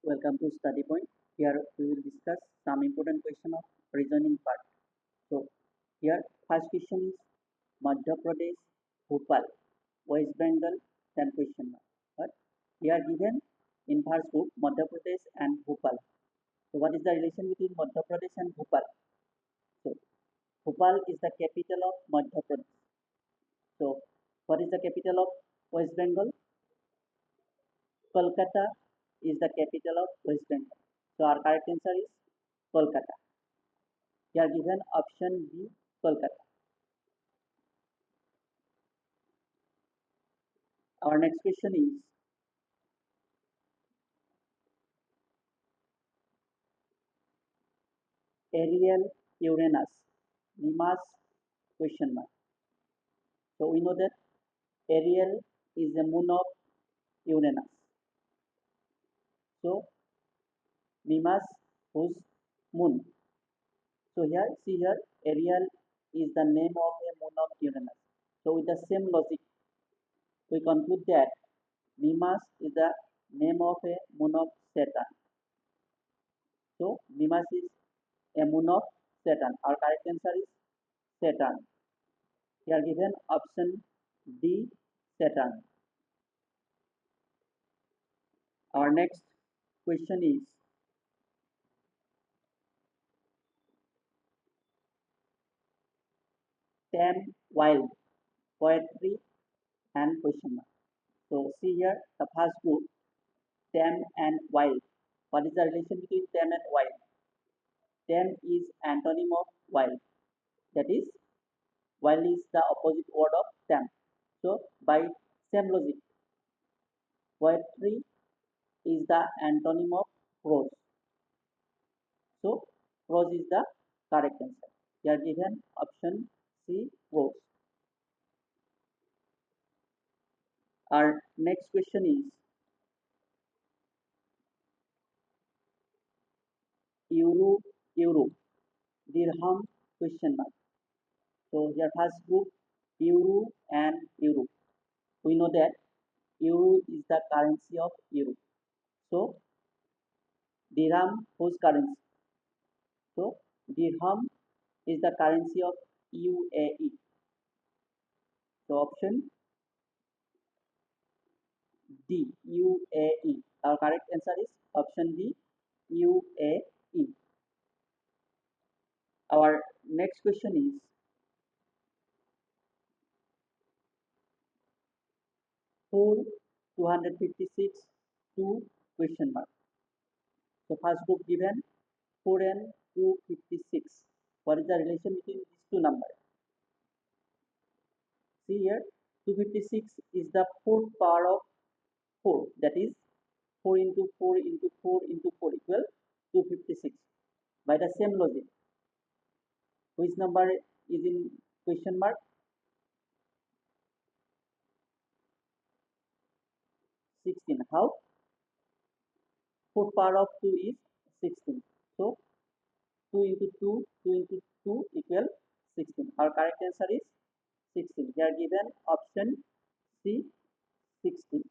Welcome to study point. Here we will discuss some important question of reasoning part. So here first question is Madhya Pradesh, Bhopal, West Bengal, then question mark. But we are given in first group Madhya Pradesh and Bhopal. So what is the relation between Madhya Pradesh and Bhopal? So Bhopal is the capital of Madhya Pradesh. So what is the capital of West Bengal? Kolkata is the capital of West Bengal. So our correct answer is Kolkata. We are given option B, Kolkata. Our next question is Ariel Uranus, Mimas question mark. So we know that Ariel is the moon of Uranus. So Mimas whose moon. So here see here Ariel is the name of a moon of Uranus. So with the same logic, we conclude that Mimas is the name of a moon of Saturn. So Mimas is a moon of Saturn. Our correct answer is Saturn. We are given option D, Saturn. Our next question is Tame Wild, Poetry and question mark. So see here the first group Tame and Wild. What is the relation between Tame and Wild? Tame is antonym of wild. That is, wild is the opposite word of tame. So by same logic, poetry is the antonym of prose. So prose is the correct answer. We are given option C, prose. Our next question is euro, dirham question mark. So here first group euro and euro. We know that euro is the currency of Europe. So dirham whose currency? So dirham is the currency of UAE. So option D, UAE. Our correct answer is option D, UAE. Our next question is four 256 2 question mark. So first group given 4 and 256. What is the relation between these two numbers? See here 256 is the fourth power of 4, that is 4 into 4 into 4 into 4 equal 256. By the same logic, which number is in question mark? 16. How? 4th power of 2 is 16. So 2 into 2, 2 into 2 equal 16. Our correct answer is 16. We are given option C, 16.